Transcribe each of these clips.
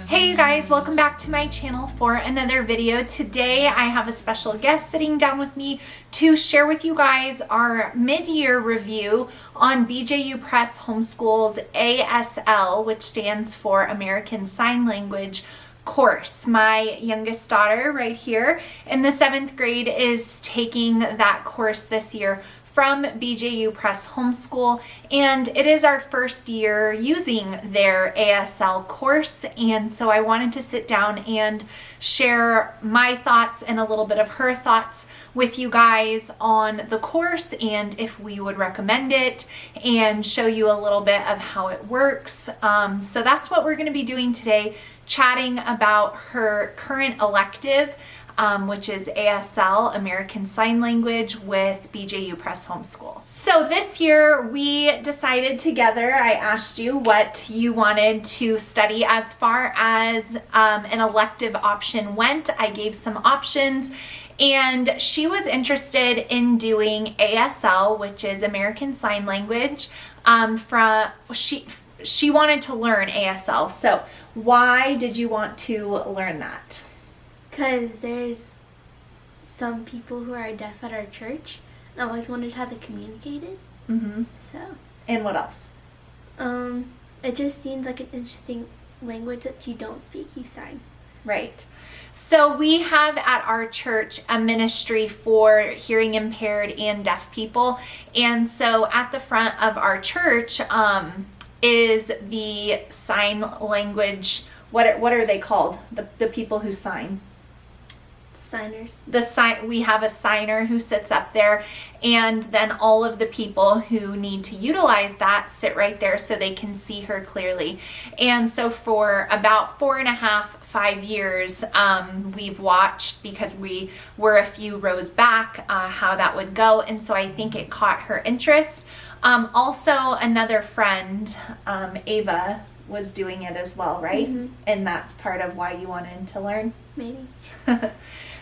Hey you guys, welcome back to my channel for another video. Today I have a special guest sitting down with me to share with you guys our mid-year review on BJU Press Homeschool's ASL, which stands for American Sign Language course. My youngest daughter right here in the 7th grade is taking that course this year from BJU Press Homeschool, and it is our first year using their ASL course, and so I wanted to sit down and share my thoughts and a little bit of her thoughts with you guys on the course and if we would recommend it, and show you a little bit of how it works. So that's what we're going to be doing today, chatting about her current elective, which is ASL, American Sign Language, with BJU Press Homeschool. So this year we decided together, I asked you what you wanted to study as far as an elective option went. I gave some options, and she was interested in doing ASL, which is American Sign Language. She wanted to learn ASL. So why did you want to learn that? Because there's some people who are deaf at our church, and I always wondered how they communicated. So. And what else? It just seems like an interesting language that you don't speak, you sign. Right. So we have at our church a ministry for hearing impaired and deaf people, and so at the front of our church is the sign language. What are they called? The people who sign. Signers. We have a signer who sits up there, and then all of the people who need to utilize that sit right there so they can see her clearly. And so for about 4.5-5 years, we've watched, because we were a few rows back, how that would go, and so I think it caught her interest. Also, another friend, Ava, was doing it as well, right? And that's part of why you wanted to learn? Maybe.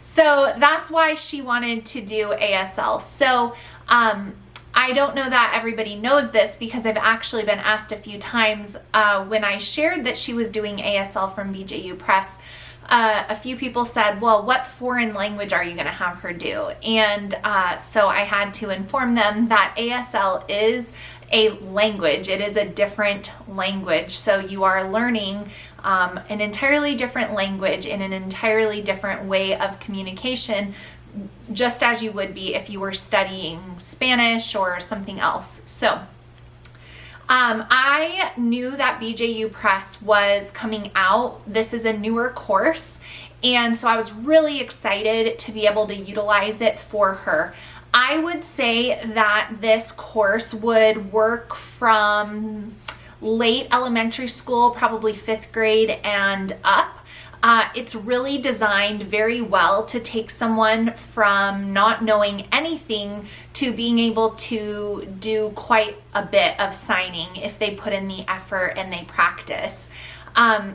So that's why she wanted to do ASL. So I don't know that everybody knows this, because I've actually been asked a few times when I shared that she was doing ASL from BJU Press. A few people said, well, what foreign language are you going to have her do? And so I had to inform them that ASL is a language. It is a different language. So you are learning an entirely different language in an entirely different way of communication, just as you would be if you were studying Spanish or something else. So I knew that BJU Press was coming out. This is a newer course, and so I was really excited to be able to utilize it for her. I would say that this course would work from late elementary school, probably 5th grade and up. It's really designed very well to take someone from not knowing anything to being able to do quite a bit of signing if they put in the effort and they practice.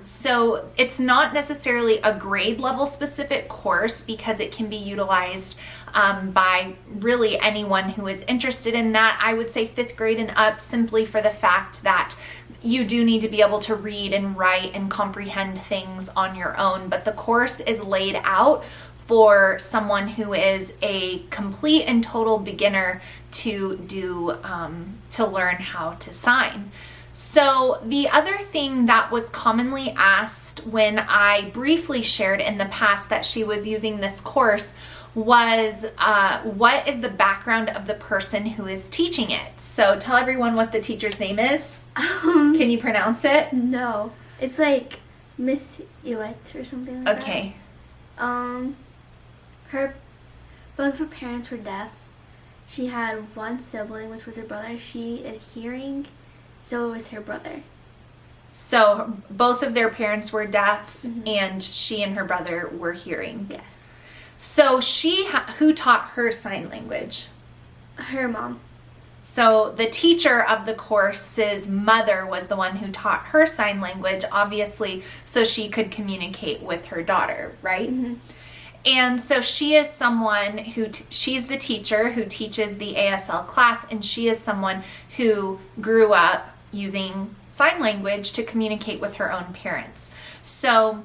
So it's not necessarily a grade level specific course, because it can be utilized by really anyone who is interested in that. I would say 5th grade and up, simply for the fact that you do need to be able to read and write and comprehend things on your own, but the course is laid out for someone who is a complete and total beginner to learn how to sign. So the other thing that was commonly asked when I briefly shared in the past that she was using this course was, what is the background of the person who is teaching it? So tell everyone what the teacher's name is. Can you pronounce it? No. It's like Miss Iwet or something like that. Okay. Both of her parents were deaf. She had one sibling, which was her brother. She is hearing, so it was her brother. So both of their parents were deaf, and she and her brother were hearing. Yes. So who taught her sign language? Her mom. So the teacher of the course's mother was the one who taught her sign language, obviously, so she could communicate with her daughter, right? And so she is someone who, she's the teacher who teaches the ASL class, and she is someone who grew up using sign language to communicate with her own parents. So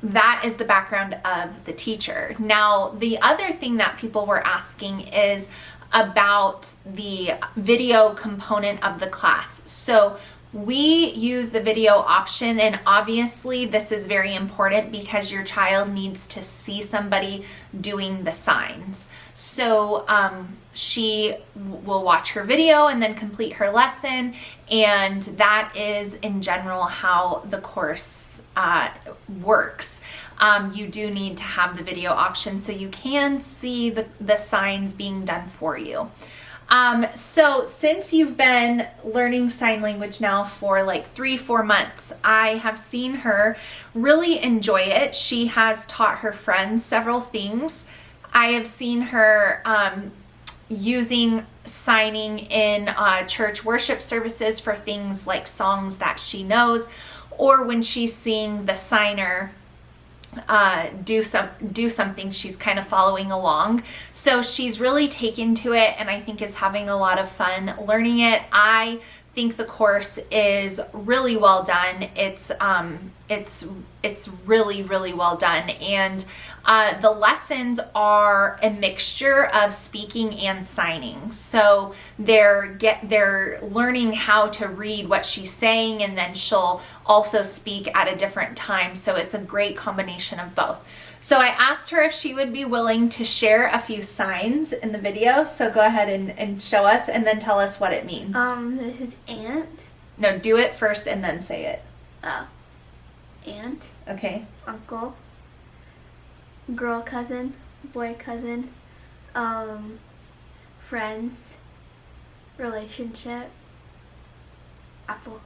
that is the background of the teacher. Now, the other thing that people were asking is about the video component of the class. So we use the video option, and obviously this is very important because your child needs to see somebody doing the signs. So she will watch her video and then complete her lesson, and that is in general how the course works. You do need to have the video option so you can see the signs being done for you. So since you've been learning sign language now for like 3-4 months, I have seen her really enjoy it. She has taught her friends several things. I have seen her using signing in church worship services for things like songs that she knows, or when she's seeing the signer do something, she's kind of following along. So she's really taken to it, and I think is having a lot of fun learning it. I think the course is really well done. It's really, really well done, and the lessons are a mixture of speaking and signing. So they're learning how to read what she's saying, and then she'll also speak at a different time. So it's a great combination of both. So I asked her if she would be willing to share a few signs in the video. So go ahead and show us, and then tell us what it means. This is aunt. No, do it first and then say it. Oh. Aunt. Okay. Uncle. Girl cousin. Boy cousin. Friends. Relationship. Apple.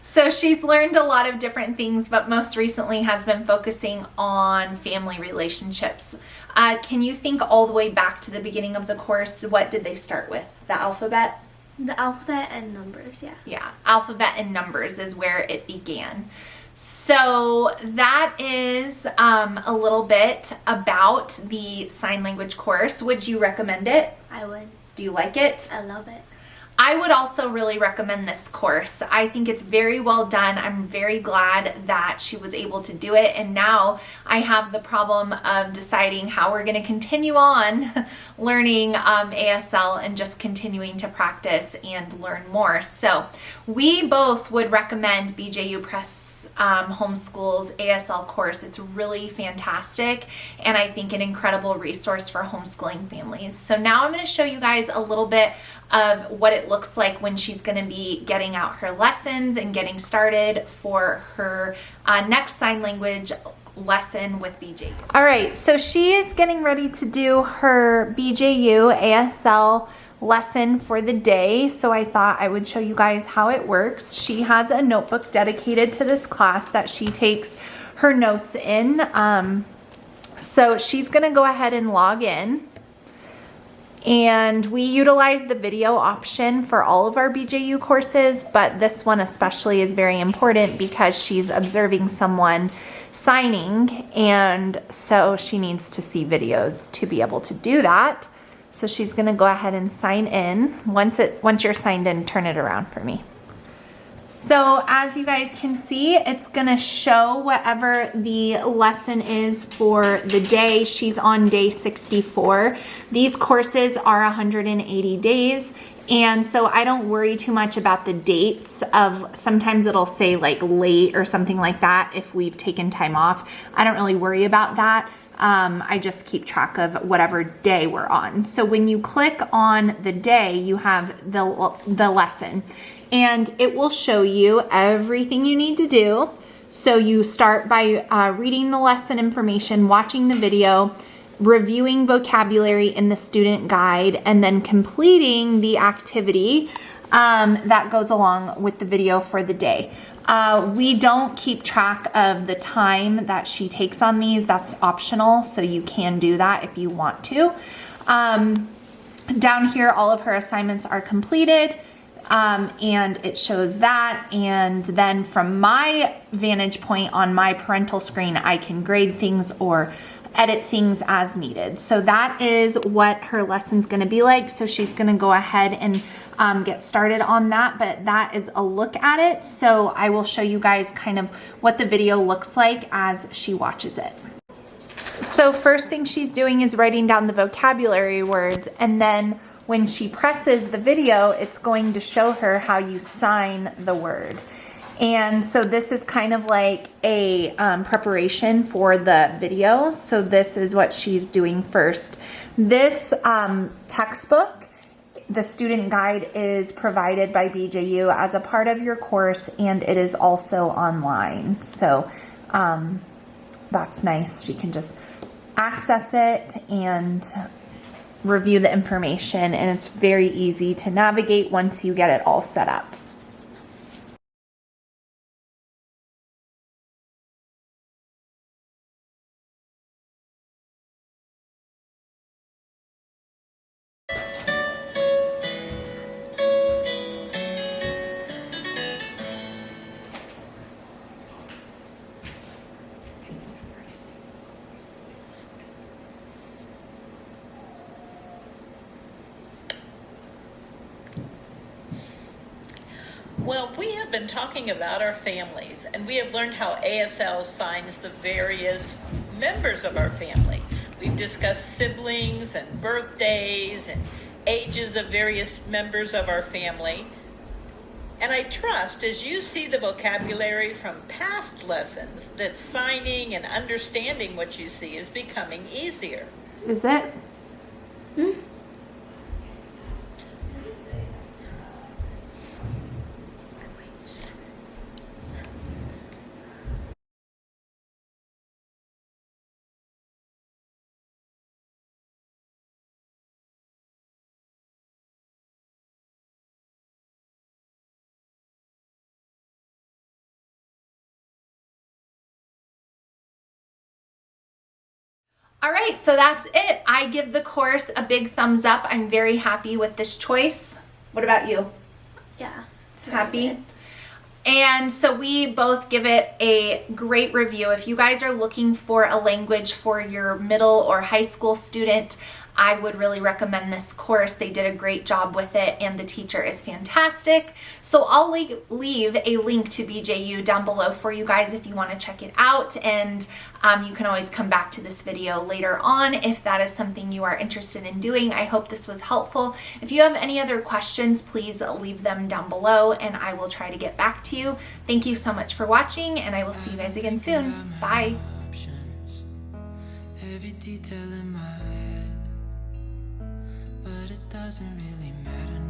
So she's learned a lot of different things, but most recently has been focusing on family relationships. Can you think all the way back to the beginning of the course? What did they start with? The alphabet? The alphabet and numbers, yeah. Yeah, alphabet and numbers is where it began. So that is a little bit about the sign language course. Would you recommend it? I would. Do you like it? I love it. I would also really recommend this course. I think it's very well done. I'm very glad that she was able to do it. And now I have the problem of deciding how we're going to continue on learning ASL and just continuing to practice and learn more. So we both would recommend BJU Press Homeschool's ASL course. It's really fantastic, and I think an incredible resource for homeschooling families. So now I'm going to show you guys a little bit of what it looks like when she's going to be getting out her lessons and getting started for her next sign language lesson with BJU. All right, so she is getting ready to do her BJU ASL lesson for the day, so I thought I would show you guys how it works. She has a notebook dedicated to this class that she takes her notes in. So she's going to go ahead and log in. And we utilize the video option for all of our BJU courses, but this one especially is very important because she's observing someone signing, and so she needs to see videos to be able to do that. So she's gonna go ahead and sign in. Once you're signed in, turn it around for me. So as you guys can see, it's gonna show whatever the lesson is for the day. She's on day 64. These courses are 180 days. And so I don't worry too much about the dates of, sometimes it'll say like late or something like that if we've taken time off. I don't really worry about that. I just keep track of whatever day we're on. So when you click on the day, you have the lesson, and it will show you everything you need to do. So you start by reading the lesson information, watching the video, reviewing vocabulary in the student guide, and then completing the activity that goes along with the video for the day. We don't keep track of the time that she takes on these. That's optional, so you can do that if you want to. Down here, all of her assignments are completed, and it shows that. And then from my vantage point on my parental screen, I can grade things or edit things as needed. So that is what her lesson's gonna be like. So she's gonna go ahead and get started on that, but that is a look at it. So I will show you guys kind of what the video looks like as she watches it. So first thing she's doing is writing down the vocabulary words, and then when she presses the video, it's going to show her how you sign the word. And so this is kind of like a preparation for the video. So this is what she's doing first. This textbook, the student guide, is provided by BJU as a part of your course, and it is also online. So that's nice. She can just access it and review the information, and it's very easy to navigate once you get it all set up. Well, we have been talking about our families, and we have learned how ASL signs the various members of our family. We've discussed siblings and birthdays and ages of various members of our family. And I trust, as you see the vocabulary from past lessons, that signing and understanding what you see is becoming easier. Is it? All right, so that's it. I give the course a big thumbs up. I'm very happy with this choice. What about you? Yeah. It's Happy? good. And so we both give it a great review. If you guys are looking for a language for your middle or high school student, I would really recommend this course. They did a great job with it, and the teacher is fantastic. So I'll leave a link to BJU down below for you guys if you want to check it out, and you can always come back to this video later on if that is something you are interested in doing. I hope this was helpful. If you have any other questions, please leave them down below and I will try to get back to you. Thank you so much for watching, and I will see you guys again soon. Bye. Every detail in my head, but it doesn't really matter.